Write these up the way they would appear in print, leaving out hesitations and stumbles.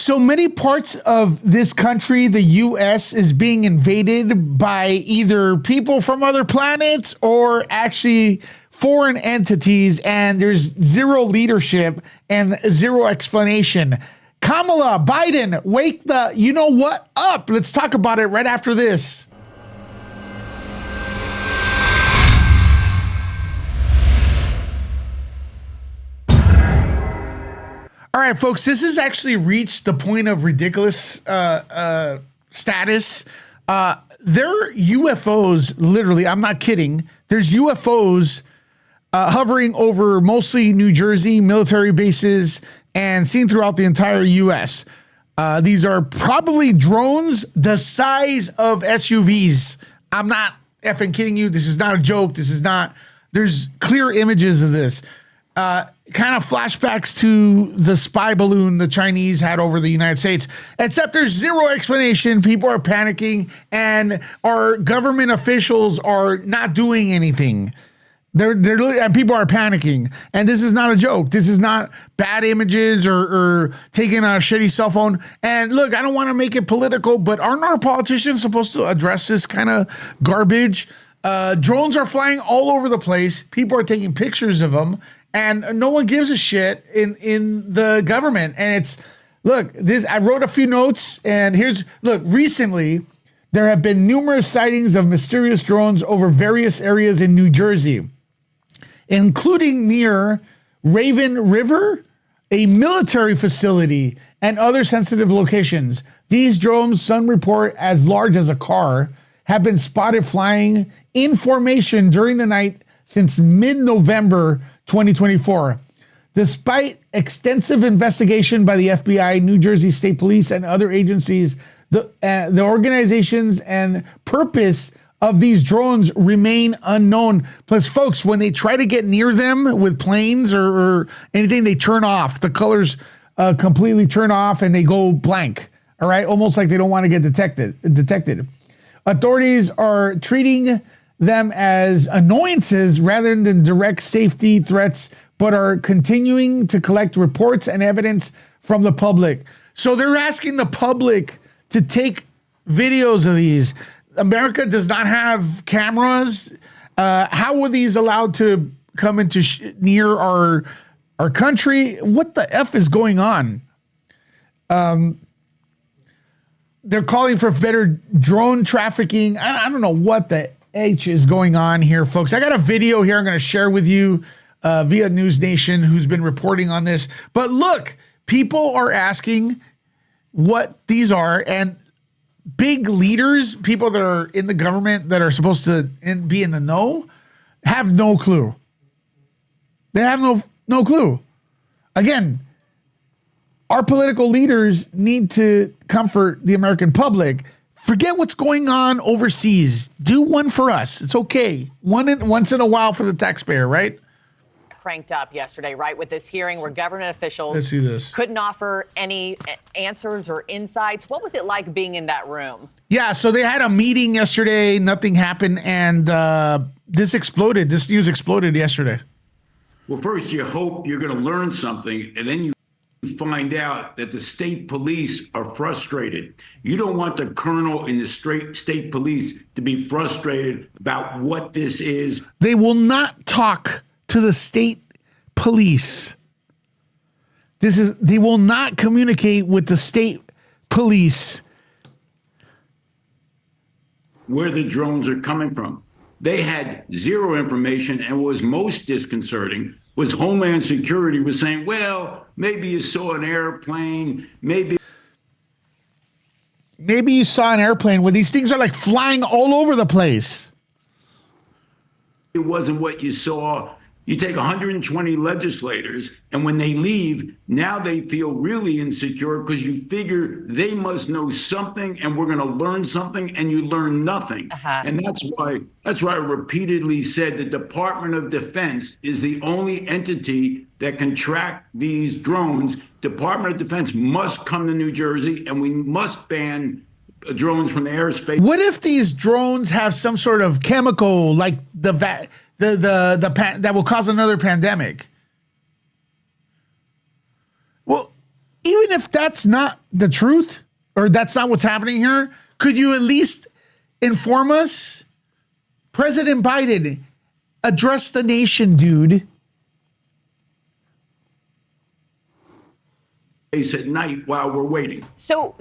So many parts of this country, the U.S., is being invaded by either people from other planets or actually foreign entities, and there's zero leadership and zero explanation. Kamala, Biden, wake the you know what up. Let's talk about it right after this. All right, folks, this has actually reached the point of ridiculous status. There are UFOs, literally, I'm not kidding. There's UFOs hovering over mostly New Jersey military bases and seen throughout the entire U.S. These are probably drones the size of SUVs. I'm not effing kidding you. This is not a joke. This is not, there's clear images of this. Kind of flashbacks to the spy balloon the Chinese had over the United States, except there's zero explanation. People are panicking and our government officials are not doing anything. They're and people are panicking, and this is not a joke. This is not bad images or taking a shitty cell phone. And look, I don't want to make it political, but aren't our politicians supposed to address this kind of garbage? Drones are flying all over the place. People are taking pictures of them, and no one gives a shit in the government. And it's, look, this, I wrote a few notes, and recently there have been numerous sightings of mysterious drones over various areas in New Jersey, including near Raven River, a military facility, and other sensitive locations. These drones, some report as large as a car, have been spotted flying in formation during the night since mid-November 2024. Despite extensive investigation by the FBI, New Jersey State Police, and other agencies, the organizations and purpose of these drones remain unknown. Plus, folks, when they try to get near them with planes or anything, they turn off. The colors completely turn off and they go blank. All right, almost like they don't want to get detected. Authorities are treating them as annoyances rather than direct safety threats, but are continuing to collect reports and evidence from the public. So they're asking the public to take videos of these. America does not have cameras. How were these allowed to come into near our country? What the F is going on? They're calling for better drone trafficking. I don't know what the H is going on here, folks. I got a video here I'm going to share with you via News Nation, who's been reporting on this. But look, people are asking what these are, and big leaders, people that are in the government that are supposed to be in the know, have no clue. They have no clue. Again, our political leaders need to comfort the American public. Forget what's going on overseas. Do one for us. It's okay. Once in a while for the taxpayer, right? Cranked up yesterday, right, with this hearing where government officials Let's see this. couldn't offer any answers or insights. What was it like being in that room? Yeah, so they had a meeting yesterday. Nothing happened, and this exploded. This news exploded yesterday. Well, first you hope you're going to learn something, and then you find out that the state police are frustrated. You don't want the colonel in the state police to be frustrated about what this is. They will not talk to the state police. They will not communicate with the state police where the drones are coming from. They had zero information, and what was most disconcerting was Homeland Security was saying, well, maybe you saw an airplane, maybe you saw an airplane where these things are like flying all over the place. It wasn't what you saw. You take 120 legislators, and when they leave, now they feel really insecure because you figure they must know something and we're going to learn something, and you learn nothing. And that's why I repeatedly said the Department of Defense is the only entity that can track these drones. Department of Defense must come to New Jersey, and we must ban drones from the airspace. What if these drones have some sort of chemical, like that will cause another pandemic? Well, even if that's not the truth or that's not what's happening here, could you at least inform us? President Biden, address the nation, dude. At night while we're waiting. So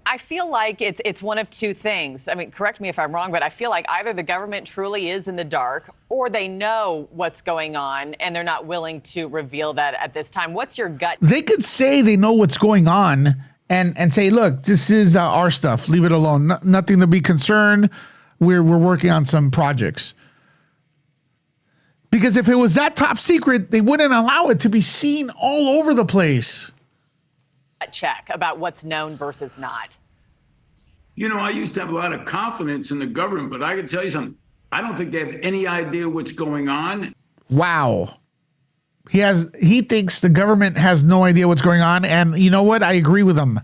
I feel like it's one of two things. I mean, correct me if I'm wrong, but I feel like either the government truly is in the dark or they know what's going on and they're not willing to reveal that at this time. What's your gut? They could say they know what's going on and say, look, this is our stuff. Leave it alone. Nothing to be concerned. We're working on some projects. Because if it was that top secret, they wouldn't allow it to be seen all over the place. Check about what's known versus not. You know, I used to have a lot of confidence in the government, but I can tell you something. I don't think they have any idea what's going on. Wow. He thinks the government has no idea what's going on. And you know what? I agree with him.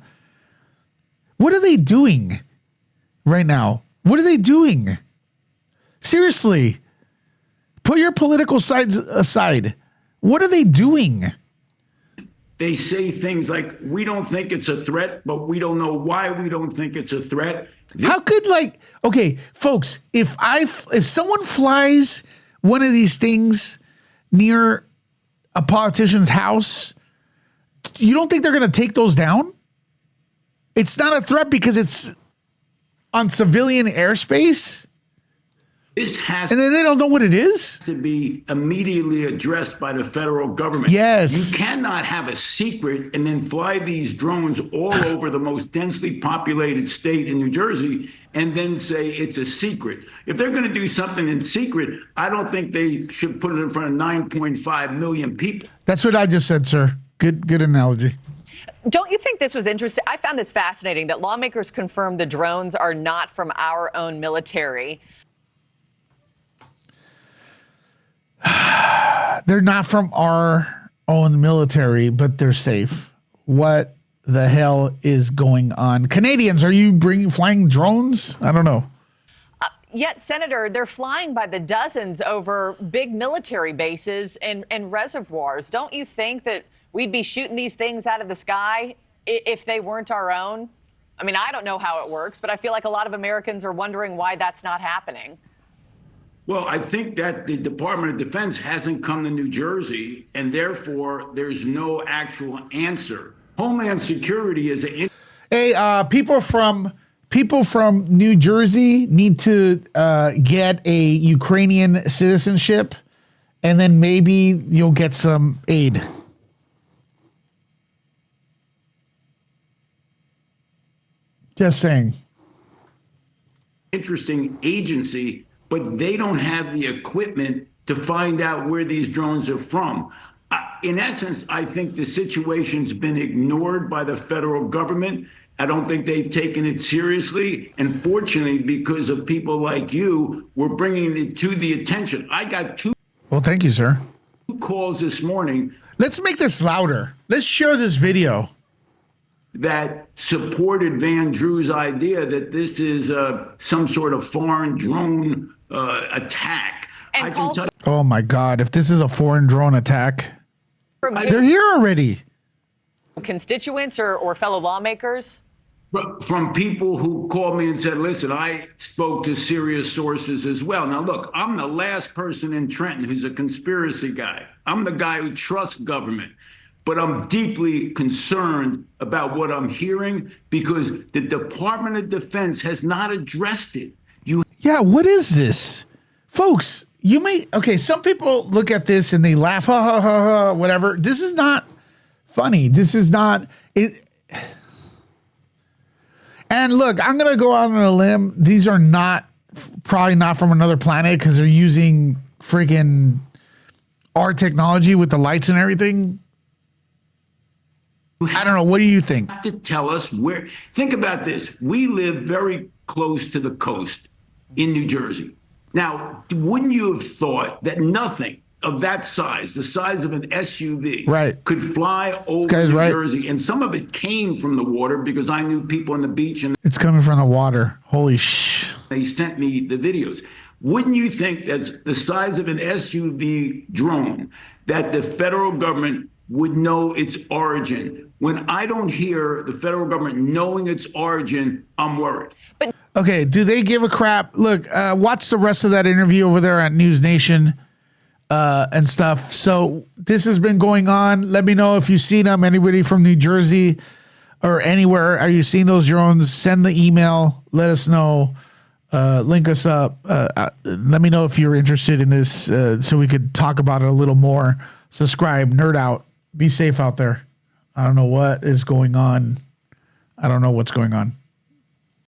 What are they doing right now? What are they doing? Seriously, put your political sides aside. What are they doing? They say things like, we don't think it's a threat, but we don't know why we don't think it's a threat. How could, like, okay, folks, if someone flies one of these things near a politician's house, you don't think they're going to take those down? It's not a threat because it's on civilian airspace. This has And then they don't know what it is? to be immediately addressed by the federal government. Yes. You cannot have a secret and then fly these drones all over the most densely populated state in New Jersey and then say it's a secret. If they're going to do something in secret, I don't think they should put it in front of 9.5 million people. That's what I just said, sir. Good analogy. Don't you think this was interesting? I found this fascinating that lawmakers confirmed the drones are not from our own military. They're not from our own military, but they're safe. What the hell is going on? Canadians, are you flying drones? I don't know. Yet, Senator, they're flying by the dozens over big military bases and reservoirs. Don't you think that we'd be shooting these things out of the sky if they weren't our own? I mean, I don't know how it works, but I feel like a lot of Americans are wondering why that's not happening. Well, I think that the Department of Defense hasn't come to New Jersey, and therefore there's no actual answer. Homeland Security is a... Hey, people from New Jersey need to get a Ukrainian citizenship, and then maybe you'll get some aid. Just saying. Interesting agency, but they don't have the equipment to find out where these drones are from. In essence, I think the situation's been ignored by the federal government. I don't think they've taken it seriously. And fortunately, because of people like you, we're bringing it to the attention. I got two Thank you, sir. calls this morning. Let's make this louder. Let's share this video. That supported Van Drew's idea that this is some sort of foreign drone attack. And I can tell you, Oh my God. If this is a foreign drone attack, they're here already. Constituents or fellow lawmakers? from people who called me and said, listen, I spoke to serious sources as well. Now, look, I'm the last person in Trenton who's a conspiracy guy. I'm the guy who trusts government. But I'm deeply concerned about what I'm hearing because the Department of Defense has not addressed it. Yeah, what is this? Folks, some people look at this and they laugh, ha, ha, ha, ha, whatever. This is not funny. This is not it. And look, I'm going to go out on a limb. These are probably not from another planet because they're using freaking our technology with the lights and everything. I don't know. What do you think? You have to tell us where. Think about this. We live very close to the coast in New Jersey. Now, wouldn't you have thought that nothing of that size, the size of an SUV, right, could fly over New Jersey? And some of it came from the water because I knew people on the beach and it's coming from the water. Holy sh! They sent me the videos. Wouldn't you think that's the size of an SUV drone that the federal government would know its origin. When I don't hear the federal government knowing its origin, I'm worried. Okay, do they give a crap? Look, watch the rest of that interview over there at News Nation and stuff. So this has been going on. Let me know if you've seen them. Anybody from New Jersey or anywhere, are you seeing those drones? Send the email. Let us know. Link us up. Let me know if you're interested in this so we could talk about it a little more. Subscribe, nerd out. Be safe out there. I don't know what is going on. I don't know what's going on.